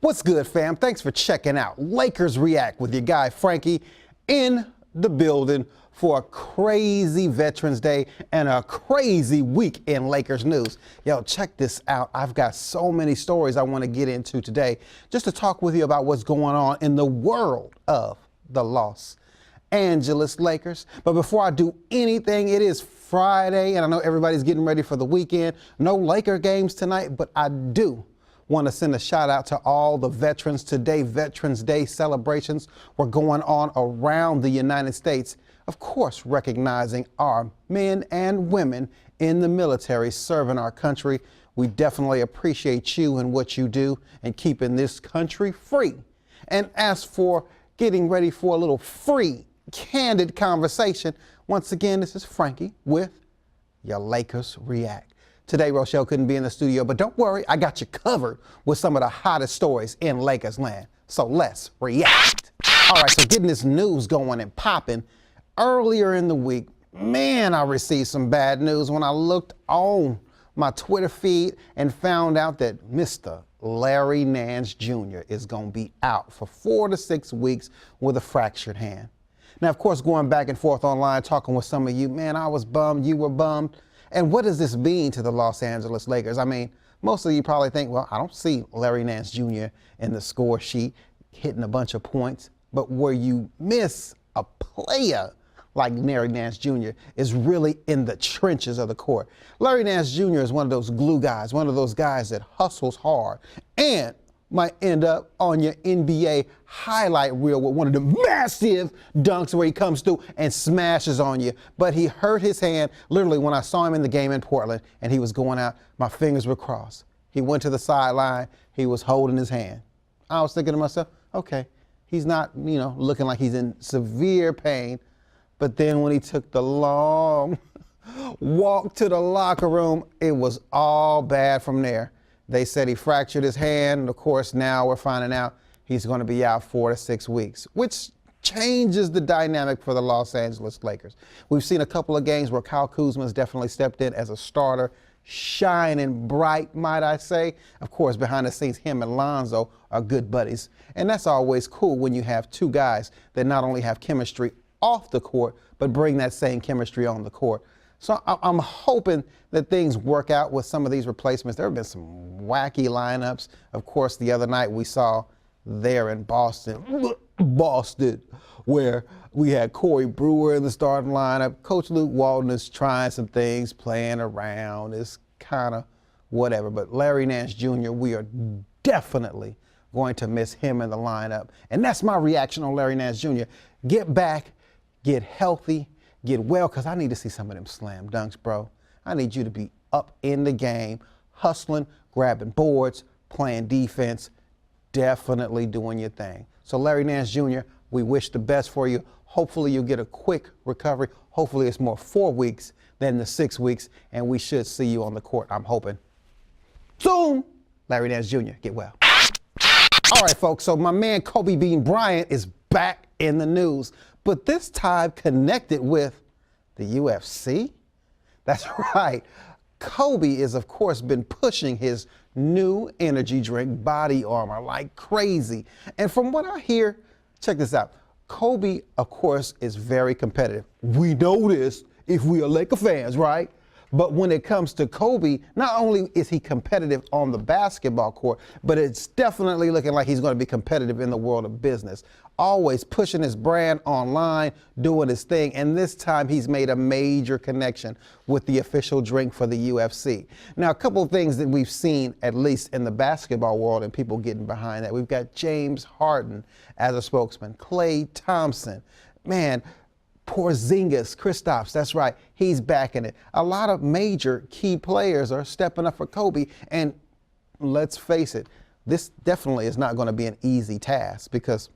What's good, fam? Thanks for checking out Lakers React with your guy Franky in the building for a crazy Veterans Day and a crazy week in Lakers news. Yo, check this out. I've got so many stories I want to get into today just to talk with you about what's going on in the world of the Los Angeles Lakers. But before I do anything, it is Friday, and I know everybody's getting ready for the weekend. No Laker games tonight, but I do want to send a shout out to all the veterans today. Veterans Day celebrations were going on around the United States. Of course, recognizing our men and women in the military serving our country. We definitely appreciate you and what you do and keeping this country free. And as for getting ready for a little free, candid conversation, once again, this is Franky with your Lakers React. Today, Rochelle couldn't be in the studio, but don't worry, I got you covered with some of the hottest stories in Lakers land. So let's react. All right, so getting this news going and popping. Earlier in the week, man, I received some bad news when I looked on my Twitter feed and found out that Mr. Larry Nance Jr. is going to be out for 4 to 6 weeks with a fractured hand. Now, of course, going back and forth online, talking with some of you, man, I was bummed, you were bummed. And what does this mean to the Los Angeles Lakers? I mean, most of you probably think, well, I don't see Larry Nance Jr. in the score sheet hitting a bunch of points. But where you miss a player like Larry Nance Jr. is really in the trenches of the court. Larry Nance Jr. is one of those glue guys, one of those guys that hustles hard and might end up on your NBA highlight reel with one of the massive dunks where he comes through and smashes on you. But he hurt his hand. Literally, when I saw him in the game in Portland and he was going out, my fingers were crossed. He went to the sideline. He was holding his hand. I was thinking to myself, okay, he's not, looking like he's in severe pain. But then when he took the long walk to the locker room, it was all bad from there. They said he fractured his hand, and of course now we're finding out he's going to be out 4 to 6 weeks, which changes the dynamic for the Los Angeles Lakers. We've seen a couple of games where Kyle Kuzma's definitely stepped in as a starter, shining bright, might I say. Of course, behind the scenes, him and Lonzo are good buddies, and that's always cool when you have two guys that not only have chemistry off the court, but bring that same chemistry on the court. So I'm hoping that things work out with some of these replacements. There have been some wacky lineups. Of course, the other night we saw there in Boston, where we had Corey Brewer in the starting lineup. Coach Luke Walton is trying some things, playing around. It's kind of whatever. But Larry Nance Jr., we are definitely going to miss him in the lineup. And that's my reaction on Larry Nance Jr. Get back, get healthy, get well, because I need to see some of them slam dunks, bro. I need you to be up in the game, hustling, grabbing boards, playing defense, definitely doing your thing. So Larry Nance Jr., we wish the best for you. Hopefully you'll get a quick recovery. Hopefully it's more 4 weeks than the 6 weeks, and we should see you on the court, I'm hoping. Soon, Larry Nance Jr., get well. All right, folks, so my man Kobe Bryant is back in the news, but this time connected with the UFC. That's right. Kobe is, of course, been pushing his new energy drink, Body Armor, like crazy. And from what I hear, check this out. Kobe, of course, is very competitive. We know this if we are Laker fans, right? But when it comes to Kobe, not only is he competitive on the basketball court, but it's definitely looking like he's going to be competitive in the world of business. Always pushing his brand online, doing his thing, and this time he's made a major connection with the official drink for the UFC. Now, a couple of things that we've seen, at least in the basketball world, and people getting behind that. We've got James Harden as a spokesman, Klay Thompson, man, Porzingis, Kristaps, that's right, he's backing it. A lot of major key players are stepping up for Kobe, and let's face it, this definitely is not going to be an easy task, because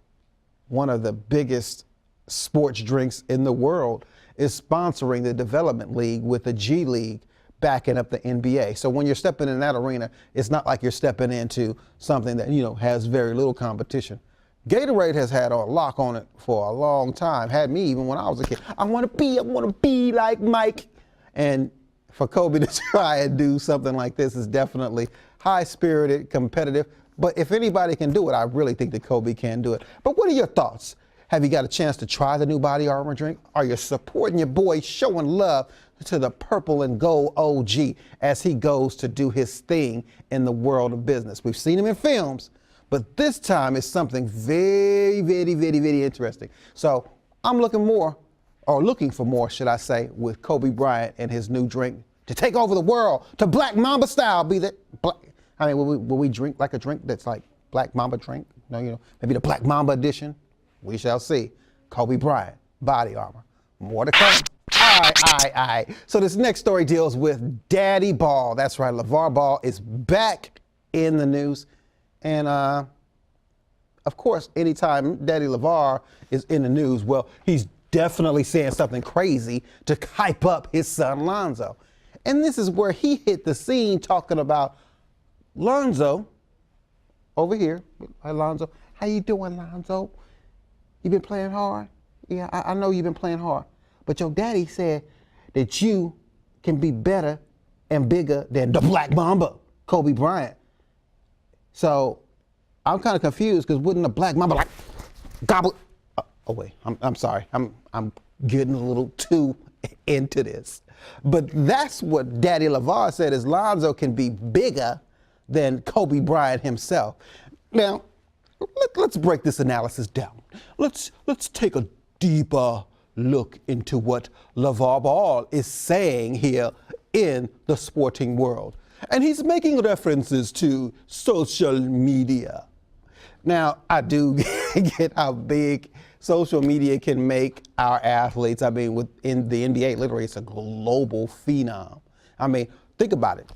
one of the biggest sports drinks in the world is sponsoring the development league with the G League backing up the NBA. So when you're stepping in that arena, it's not like you're stepping into something that, has very little competition. Gatorade has had a lock on it for a long time, had me even when I was a kid. I want to be like Mike. And for Kobe to try and do something like this is definitely high-spirited, competitive, But if anybody can do it, I really think that Kobe can do it. But what are your thoughts? Have you got a chance to try the new Body Armor drink? Are you supporting your boy, showing love to the purple and gold OG as he goes to do his thing in the world of business? We've seen him in films, but this time it's something very, very, very, very interesting. So I'm looking for more, should I say, with Kobe Bryant and his new drink to take over the world, to Black Mamba style. Will we drink like a drink that's like Black Mamba drink? No, maybe the Black Mamba edition. We shall see. Kobe Bryant, Body Armor. More to come. All right. So this next story deals with Daddy Ball. That's right, Lavar Ball is back in the news. And of course, anytime Daddy Lavar is in the news, well, he's definitely saying something crazy to hype up his son Lonzo. And this is where he hit the scene talking about Lonzo over here. Hi, Lonzo. How you doing, Lonzo? You been playing hard? Yeah, I know you've been playing hard. But your daddy said that you can be better and bigger than the Black Mamba, Kobe Bryant. So I'm kind of confused because wouldn't the Black Mamba like gobble? Oh wait, I'm sorry. I'm getting a little too into this. But that's what Daddy Lavar said, is Lonzo can be bigger than Kobe Bryant himself. Now, let's break this analysis down. Let's take a deeper look into what Lavar Ball is saying here in the sporting world. And he's making references to social media. Now, I do get how big social media can make our athletes. I mean, within the NBA, literally, it's a global phenom. I mean, think about it.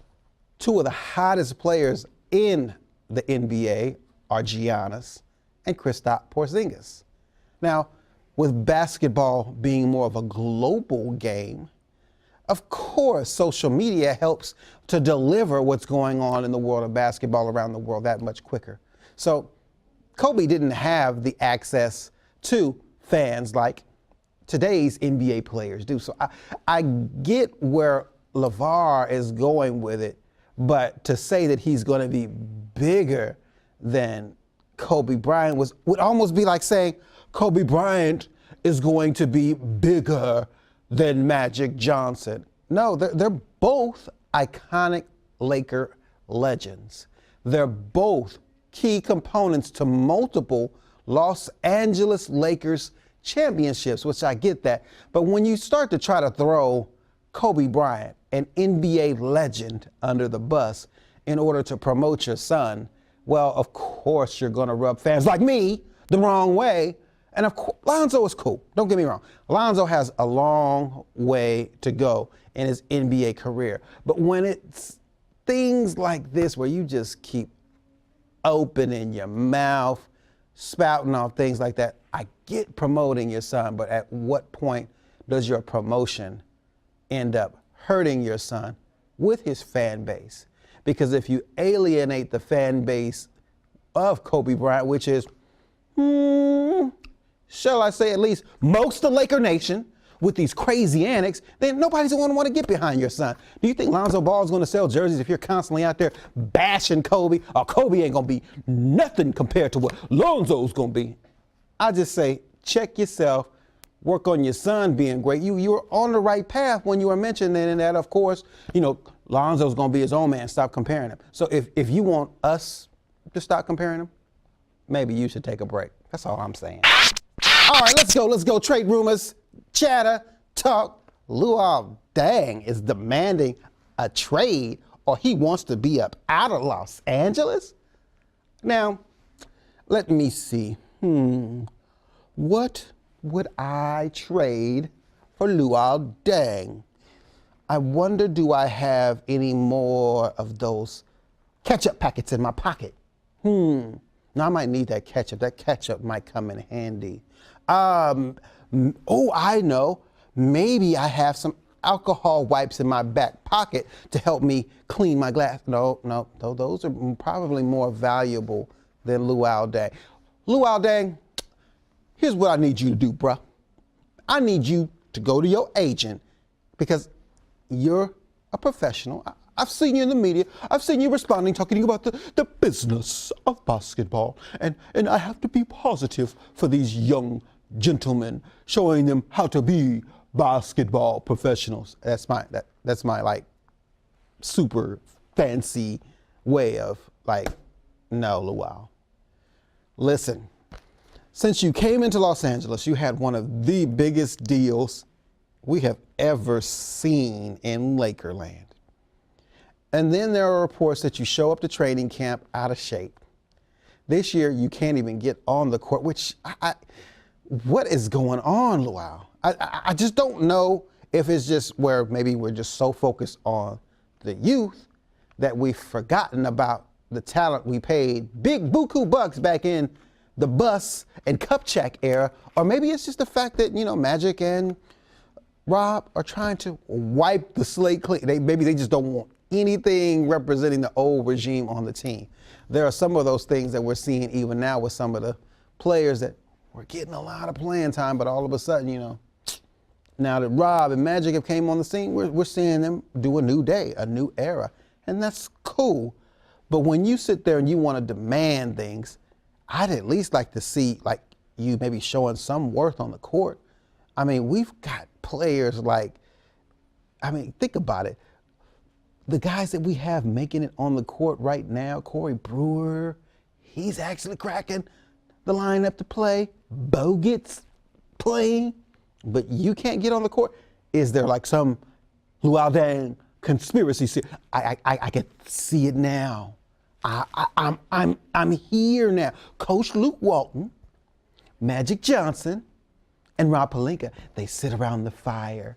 Two of the hottest players in the NBA are Giannis and Kristaps Porzingis. Now, with basketball being more of a global game, of course, social media helps to deliver what's going on in the world of basketball around the world that much quicker. So Kobe didn't have the access to fans like today's NBA players do. So I get where Lavar is going with it, but to say that he's going to be bigger than Kobe Bryant would almost be like saying Kobe Bryant is going to be bigger than Magic Johnson. No, they're both iconic Laker legends. They're both key components to multiple Los Angeles Lakers championships, which I get that. But when you start to try to throw Kobe Bryant, an NBA legend, under the bus in order to promote your son, well, of course you're going to rub fans like me the wrong way. And of course, Lonzo is cool. Don't get me wrong. Lonzo has a long way to go in his NBA career. But when it's things like this where you just keep opening your mouth, spouting off things like that, I get promoting your son, but at what point does your promotion end up hurting your son with his fan base? Because if you alienate the fan base of Kobe Bryant, which is, shall I say at least most of Laker Nation, with these crazy antics, then nobody's going to want to get behind your son. Do you think Lonzo Ball is going to sell jerseys if you're constantly out there bashing Kobe? Or Kobe ain't going to be nothing compared to what Lonzo's going to be? I just say, check yourself, work on your son being great. You were on the right path when you were mentioning that, of course, Lonzo's going to be his own man. Stop comparing him. So if you want us to stop comparing him, maybe you should take a break. That's all I'm saying. All right, let's go. Trade rumors, chatter, talk. Luol Deng is demanding a trade, or he wants to be up out of Los Angeles. Now, let me see. What would I trade for Luol Deng? I wonder, do I have any more of those ketchup packets in my pocket? Now, I might need that ketchup. That ketchup might come in handy. I know. Maybe I have some alcohol wipes in my back pocket to help me clean my glass. No, those are probably more valuable than Luol Deng. Luol Deng, here's what I need you to do, bruh. I need you to go to your agent, because you're a professional. I've seen you in the media. I've seen you responding, talking about the business of basketball. And I have to be positive for these young gentlemen, showing them how to be basketball professionals. That's my like super fancy way of like, no, Luol. Listen, since you came into Los Angeles, you had one of the biggest deals we have ever seen in Lakerland. And then there are reports that you show up to training camp out of shape. This year, you can't even get on the court, which what is going on, Luol? I just don't know if it's just where maybe we're just so focused on the youth that we've forgotten about the talent we paid big buku bucks back in the bus and cup check era, or maybe it's just the fact that, you know, Magic and Rob are trying to wipe the slate clean. Maybe they just don't want anything representing the old regime on the team. There are some of those things that we're seeing even now with some of the players that were getting a lot of playing time, but all of a sudden, you know, now that Rob and Magic have came on the scene, we're seeing them do a new day, a new era, and that's cool. But when you sit there and you want to demand things, I'd at least like to see like you maybe showing some worth on the court. I mean, we've got players like, I mean, think about it. The guys that we have making it on the court right now, Corey Brewer, he's actually cracking the lineup to play. Bogut's playing, but you can't get on the court. Is there like some Luol Deng conspiracy? I can see it now. I'm here now. Coach Luke Walton, Magic Johnson, and Rob Pelinka, they sit around the fire,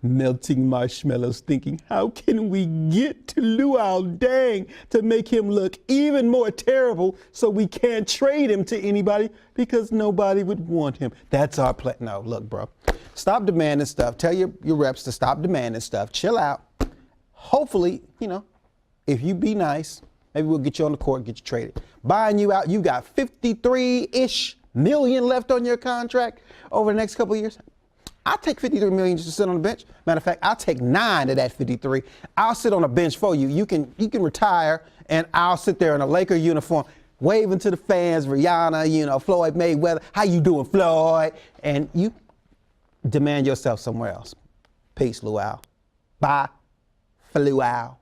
melting marshmallows, thinking, how can we get to Luol Deng to make him look even more terrible so we can't trade him to anybody because nobody would want him? That's our plan. No, look, bro. Stop demanding stuff. Tell your reps to stop demanding stuff. Chill out. Hopefully, you know, if you be nice, maybe we'll get you on the court, get you traded. Buying you out, you got 53-ish million left on your contract over the next couple of years. I'll take 53 million just to sit on the bench. Matter of fact, I'll take 9 of that 53. I'll sit on a bench for you. You can retire, and I'll sit there in a Laker uniform, waving to the fans, Rihanna, you know, Floyd Mayweather. How you doing, Floyd? And you demand yourself somewhere else. Peace, Luol. Bye for Luol.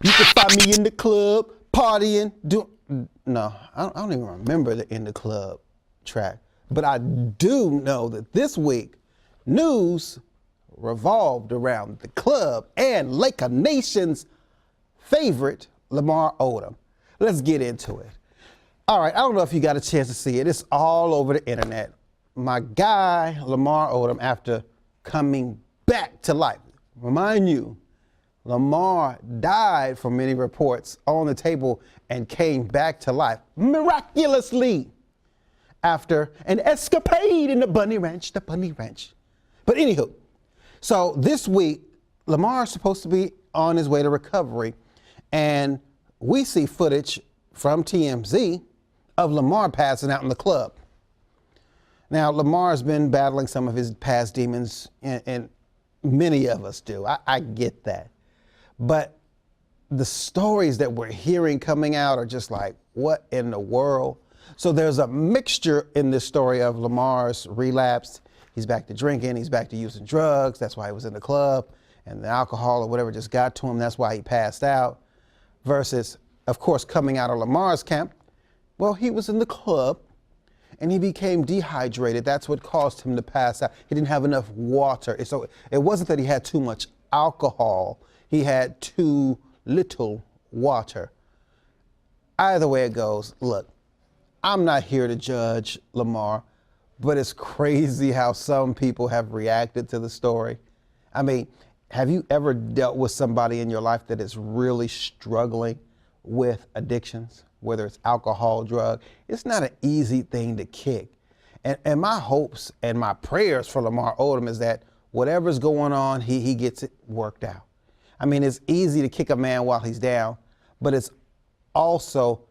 You can find me in the club, partying, no, I don't even remember the In the Club track. But I do know that this week, news revolved around the club and Laker Nation's favorite, Lamar Odom. Let's get into it. All right, I don't know if you got a chance to see it. It's all over the internet. My guy, Lamar Odom, after coming back to life. Remind you, Lamar died, from many reports, on the table and came back to life miraculously after an escapade in the Bunny Ranch. But anywho, so this week, Lamar's supposed to be on his way to recovery, and we see footage from TMZ of Lamar passing out in the club. Now, Lamar's been battling some of his past demons, and many of us do. I get that. But the stories that we're hearing coming out are just like, what in the world? So there's a mixture in this story of Lamar's relapse. He's back to drinking. He's back to using drugs. That's why he was in the club. And the alcohol or whatever just got to him. That's why he passed out. Versus, of course, coming out of Lamar's camp. Well, he was in the club and he became dehydrated. That's what caused him to pass out. He didn't have enough water. So it wasn't that he had too much alcohol. He had too little water. Either way it goes, look, I'm not here to judge Lamar, but it's crazy how some people have reacted to the story. I mean, have you ever dealt with somebody in your life that is really struggling with addictions, whether it's alcohol, drug? It's not an easy thing to kick. And my hopes and my prayers for Lamar Odom is that whatever's going on, he gets it worked out. I mean, it's easy to kick a man while he's down, but it's also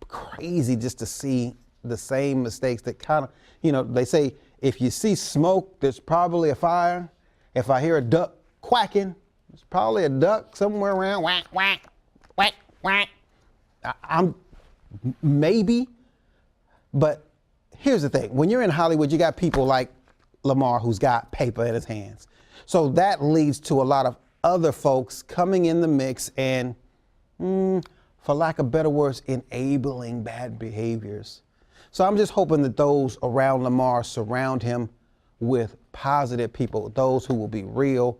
crazy just to see the same mistakes that kind of, you know, they say if you see smoke, there's probably a fire. If I hear a duck quacking, It's probably a duck somewhere around. Whack, whack, whack, whack. I'm maybe, but here's the thing. When you're in Hollywood, you got people like Lamar who's got paper in his hands. So that leads to a lot of other folks coming in the mix and, for lack of better words, enabling bad behaviors. So I'm just hoping that those around Lamar surround him with positive people, those who will be real,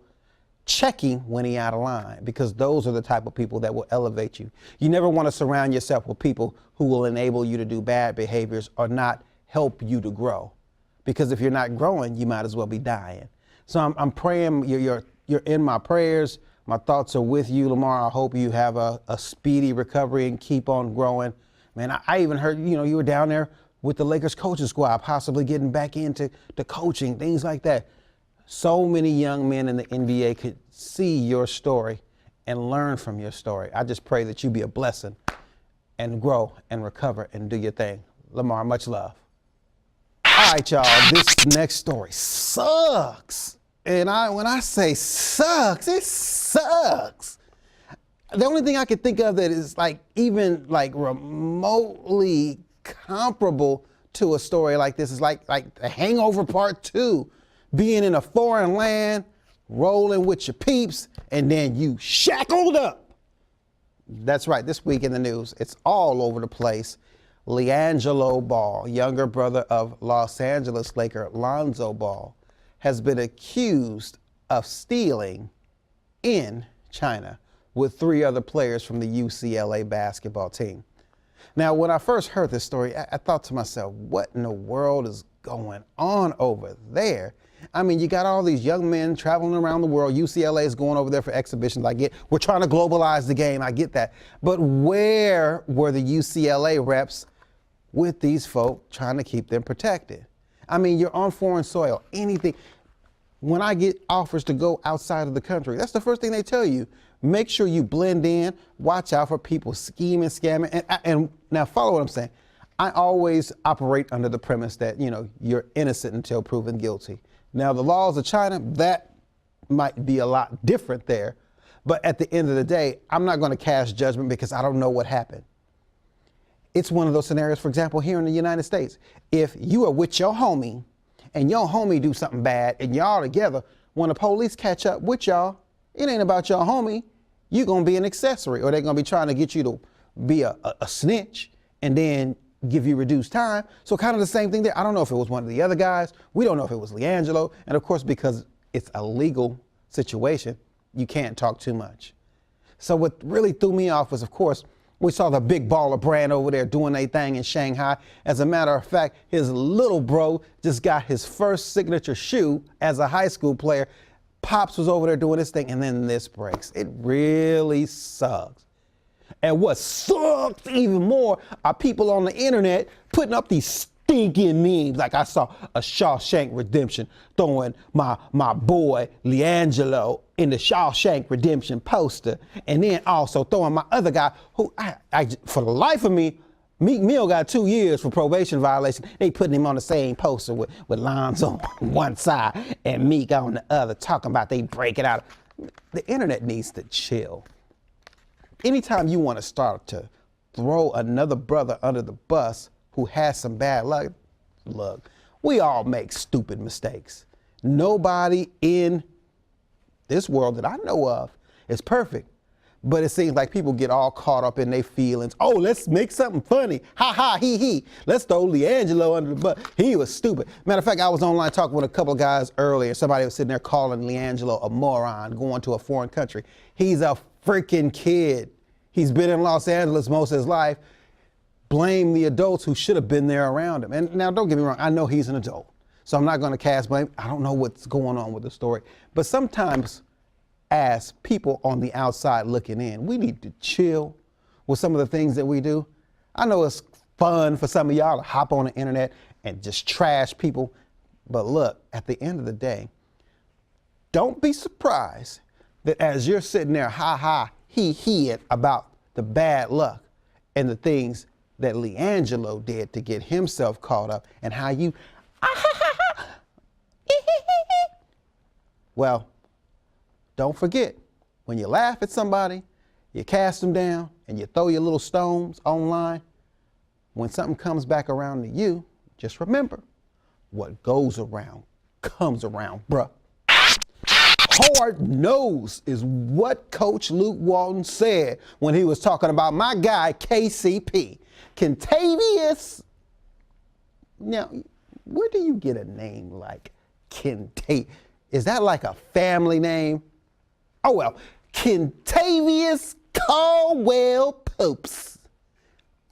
checking when he out of line, because those are the type of people that will elevate you. You never want to surround yourself with people who will enable you to do bad behaviors or not help you to grow. Because if you're not growing, you might as well be dying. So I'm praying, you're in my prayers. My thoughts are with you, Lamar. I hope you have a speedy recovery and keep on growing. Man, I even heard, you were down there with the Lakers coaching squad, possibly getting back into the coaching, things like that. So many young men in the NBA could see your story and learn from your story. I just pray that you be a blessing and grow and recover and do your thing. Lamar, much love. All right, y'all, this next story sucks. And when I say sucks, it sucks. The only thing I can think of that is even remotely comparable to a story like this is like The Hangover Part 2. Being in a foreign land, rolling with your peeps, and then you shackled up. That's right, this week in the news, it's all over the place. LiAngelo Ball, younger brother of Los Angeles Laker Lonzo Ball, has been accused of stealing in China with 3 other players from the UCLA basketball team. Now, when I first heard this story, I thought to myself, what in the world is going on over there? I mean, you got all these young men traveling around the world. UCLA is going over there for exhibitions. I get, we're trying to globalize the game. I get that. But where were the UCLA reps with these folk trying to keep them protected? I mean, you're on foreign soil, anything. When I get offers to go outside of the country, that's the first thing they tell you. Make sure you blend in, watch out for people scheming, scamming. And now follow what I'm saying. I always operate under the premise that, you're innocent until proven guilty. Now, the laws of China, that might be a lot different there. But at the end of the day, I'm not going to cast judgment because I don't know what happened. It's one of those scenarios, for example, here in the United States. If you are with your homie and your homie do something bad and y'all together, when the police catch up with y'all, it ain't about your homie. You're going to be an accessory, or they're going to be trying to get you to be a snitch and then give you reduced time. So kind of the same thing there. I don't know if it was one of the other guys. We don't know if it was LiAngelo. And of course, because it's a legal situation, you can't talk too much. So what really threw me off was, of course, we saw the big baller brand over there doing their thing in Shanghai. As a matter of fact, his little bro just got his first signature shoe as a high school player. Pops was over there doing his thing, and then this breaks. It really sucks. And what sucks even more are people on the internet putting up these stinking memes. Like I saw a Shawshank Redemption throwing my boy LiAngelo in the Shawshank Redemption poster, and then also throwing my other guy who I for the life of me, Meek Mill got 2 years for probation violation. They putting him on the same poster with Lonzo on one side and Meek on the other, talking about they break it out. The internet needs to chill. Anytime you want to start to throw another brother under the bus who has some bad luck, look, we all make stupid mistakes. Nobody in this world that I know of is perfect. But it seems like people get all caught up in their feelings. Oh, let's make something funny. Ha ha, he. Let's throw LiAngelo under the bus. He was stupid. Matter of fact, I was online talking with a couple of guys earlier. Somebody was sitting there calling LiAngelo a moron going to a foreign country. He's a freaking kid. He's been in Los Angeles most of his life. Blame the adults who should have been there around him. And now, don't get me wrong, I know he's an adult, so I'm not going to cast blame. I don't know what's going on with the story. But sometimes, as people on the outside looking in, we need to chill with some of the things that we do. I know it's fun for some of y'all to hop on the internet and just trash people. But look, at the end of the day, don't be surprised that as you're sitting there, ha ha, he about the bad luck and the things that LiAngelo did to get himself caught up and how you, well, don't forget, when you laugh at somebody, you cast them down, and you throw your little stones online, when something comes back around to you, just remember, what goes around comes around, bruh. Hard nose is what Coach Luke Walton said when he was talking about my guy, KCP. Kentavious. Now, where do you get a name like Kentavious? Is that like a family name? Oh, well, Kentavious CaldwellPope.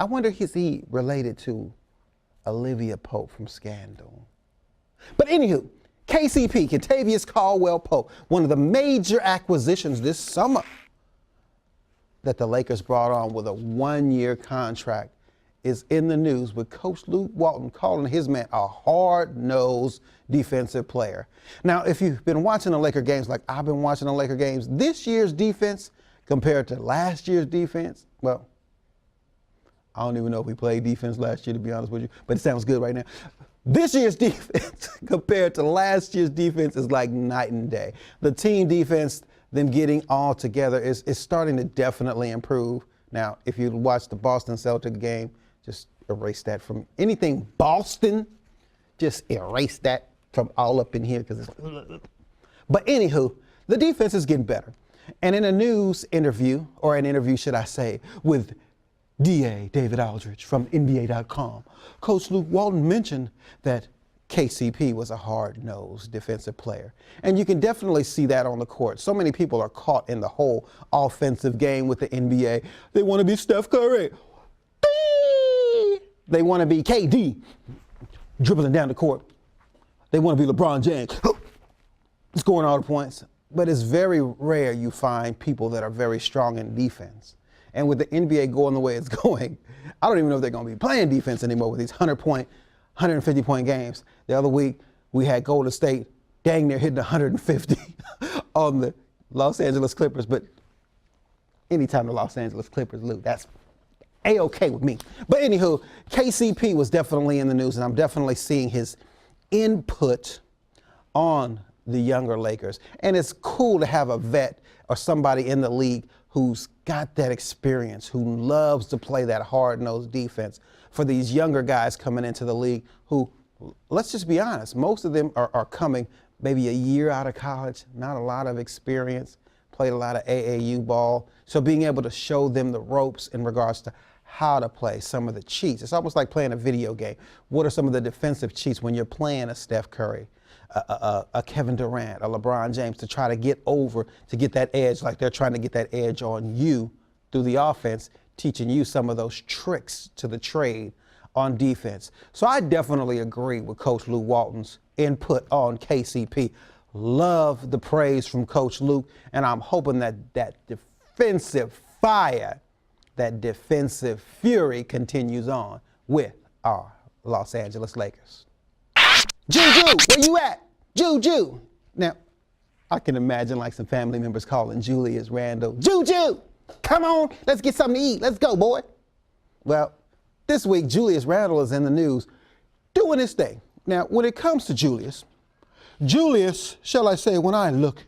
I wonder is he related to Olivia Pope from Scandal? But anywho, KCP, Kentavious CaldwellPope, one of the major acquisitions this summer that the Lakers brought on with a one-year contract, is in the news with Coach Luke Walton calling his man a hard-nosed defensive player. Now, if you've been watching the Laker games like I've been watching the Laker games, this year's defense compared to last year's defense, well, I don't even know if we played defense last year, to be honest with you, but it sounds good right now. This year's defense compared to last year's defense is like night and day. The team defense, them getting all together, is starting to definitely improve. Now, if you watch the Boston Celtics game, just erase that from anything Boston. Just erase that from all up in here because it's. But anywho, the defense is getting better. And in a news interview, or an interview, should I say, with DA David Aldridge from NBA.com, Coach Luke Walton mentioned that KCP was a hard-nosed defensive player. And you can definitely see that on the court. So many people are caught in the whole offensive game with the NBA. They want to be Steph Curry. They want to be KD, dribbling down the court. They want to be LeBron James, scoring all the points. But it's very rare you find people that are very strong in defense. And with the NBA going the way it's going, I don't even know if they're going to be playing defense anymore with these 100-point, 150-point games. The other week, we had Golden State dang near hitting 150 on the Los Angeles Clippers. But anytime the Los Angeles Clippers lose, that's A-okay with me. But anywho, KCP was definitely in the news, and I'm definitely seeing his input on the younger Lakers. And it's cool to have a vet or somebody in the league who's got that experience, who loves to play that hard-nosed defense for these younger guys coming into the league who, let's just be honest, most of them are coming maybe a year out of college, not a lot of experience, played a lot of AAU ball. So being able to show them the ropes in regards to how to play some of the cheats. It's almost like playing a video game. What are some of the defensive cheats when you're playing a Steph Curry, a Kevin Durant, a LeBron James, to try to get over, to get that edge, like they're trying to get that edge on you through the offense, teaching you some of those tricks to the trade on defense. So I definitely agree with Coach Luke Walton's input on KCP. Love the praise from Coach Luke, and I'm hoping that that defensive fire, that defensive fury continues on with our Los Angeles Lakers. Juju, where you at? Juju. Now, I can imagine like some family members calling Julius Randle, Juju, come on, let's get something to eat. Let's go, boy. Well, this week, Julius Randle is in the news doing his thing. Now, when it comes to Julius, shall I say, when I look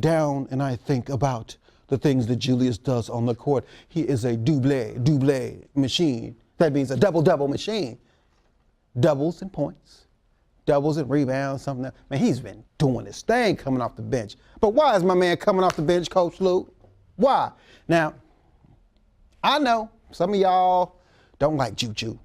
down and I think about the things that Julius does on the court, he is a double machine. That means a double machine. Doubles and points, doubles and rebounds, something else. Man, he's been doing his thing coming off the bench. But why is my man coming off the bench, Coach Luke? Why? Now, I know some of y'all don't like Juju,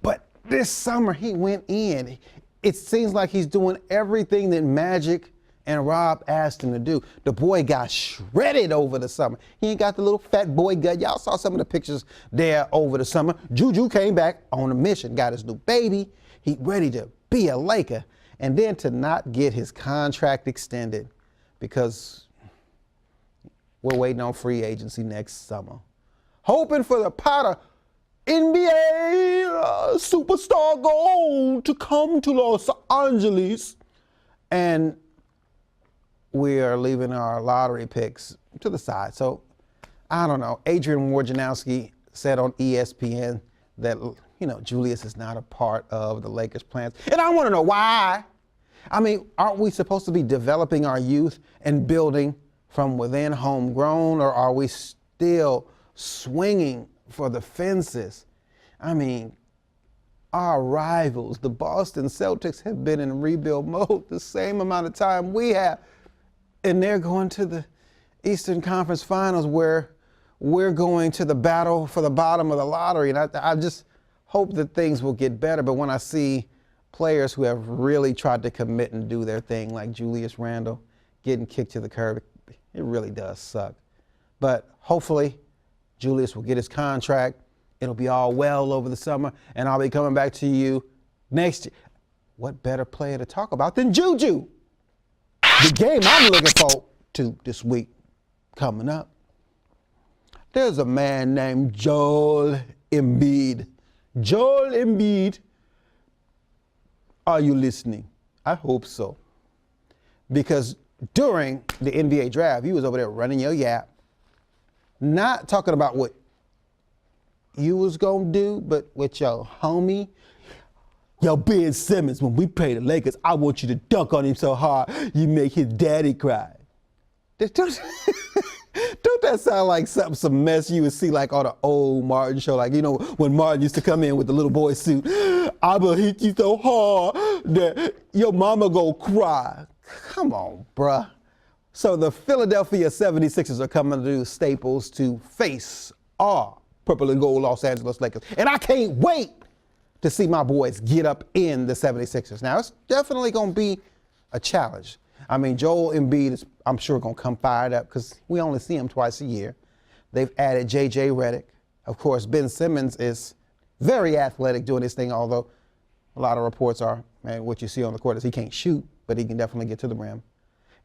but this summer he went in. It seems like he's doing everything that Magic and Rob asked him to do. The boy got shredded over the summer. He ain't got the little fat boy gut. Y'all saw some of the pictures there over the summer. Juju came back on a mission, got his new baby. He ready to be a Laker. And then to not get his contract extended because we're waiting on free agency next summer. Hoping for the pot of NBA superstar gold to come to Los Angeles. And we are leaving our lottery picks to the side. So, I don't know. Adrian Wojnarowski said on ESPN that, you know, Julius is not a part of the Lakers' plans. And I want to know why. I mean, aren't we supposed to be developing our youth and building from within homegrown, or are we still swinging for the fences? I mean, our rivals, the Boston Celtics, have been in rebuild mode the same amount of time we have, and they're going to the Eastern Conference Finals where we're going to the battle for the bottom of the lottery. And I just hope that things will get better. But when I see players who have really tried to commit and do their thing, like Julius Randle getting kicked to the curb, it really does suck. But hopefully Julius will get his contract. It'll be all well over the summer, and I'll be coming back to you next year. What better player to talk about than Juju? The game I'm looking forward to this week coming up. There's a man named Joel Embiid. Joel Embiid, are you listening? I hope so. Because during the NBA draft, you was over there running your yap, not talking about what you was gonna do, but with your homie, yo, Ben Simmons, when we play the Lakers, I want you to dunk on him so hard you make his daddy cry. Don't that sound like some mess you would see like on an old Martin show? Like, you know, when Martin used to come in with the little boy suit, I will hit you so hard that your mama go cry. Come on, bruh. So the Philadelphia 76ers are coming to Staples to face our purple and gold Los Angeles Lakers. And I can't wait to see my boys get up in the 76ers. Now, it's definitely going to be a challenge. I mean, Joel Embiid is, I'm sure, going to come fired up because we only see him twice a year. They've added J.J. Redick. Of course, Ben Simmons is very athletic doing his thing, although a lot of reports are, man, what you see on the court is he can't shoot, but he can definitely get to the rim.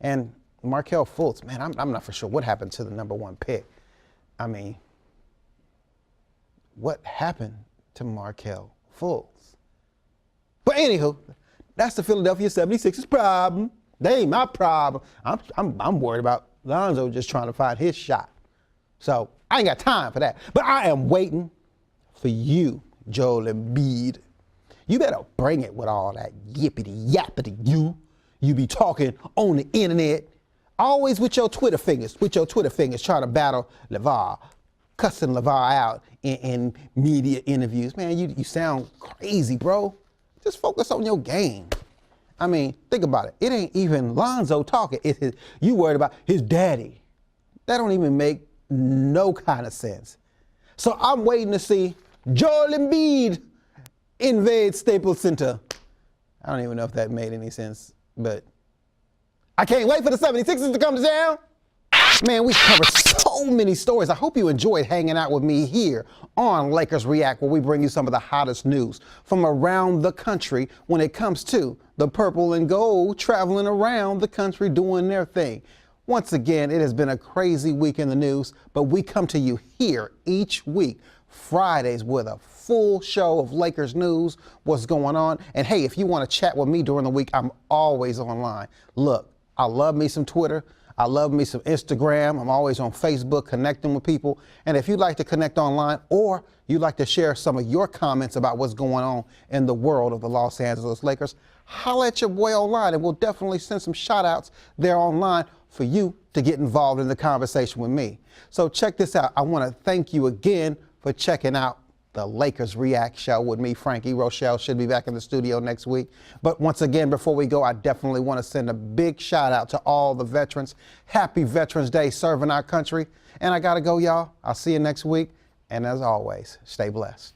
And Markelle Fultz, man, I'm not for sure what happened to the #1 pick. I mean, what happened to Markelle Fultz? But anywho, that's the Philadelphia 76ers problem. They ain't my problem. I'm worried about Lonzo just trying to find his shot. So I ain't got time for that. But I am waiting for you, Joel Embiid. You better bring it with all that yippity-yappity you be talking on the internet. Always with your Twitter fingers trying to battle Lavar, cussing Lavar out in media interviews. Man, you sound crazy, bro. Just focus on your game. I mean, think about it. It ain't even Lonzo talking. You worried about his daddy. That don't even make no kind of sense. So I'm waiting to see Joel Embiid invade Staples Center. I don't even know if that made any sense, but I can't wait for the 76ers to come to town. Man, we covered so many stories. I hope you enjoyed hanging out with me here on Lakers React, where we bring you some of the hottest news from around the country when it comes to the purple and gold traveling around the country doing their thing. Once again, it has been a crazy week in the news, but we come to you here each week, Fridays, with a full show of Lakers news, what's going on. And hey, if you want to chat with me during the week, I'm always online. Look, I love me some Twitter. I love me some Instagram. I'm always on Facebook connecting with people. And if you'd like to connect online, or you'd like to share some of your comments about what's going on in the world of the Los Angeles Lakers, holla at your boy online, and we'll definitely send some shout outs there online for you to get involved in the conversation with me. So check this out. I want to thank you again for checking out the Lakers React show with me, Franky. Rochelle should be back in the studio next week. But once again, before we go, I definitely want to send a big shout out to all the veterans. Happy Veterans Day serving our country. And I got to go, y'all. I'll see you next week. And as always, stay blessed.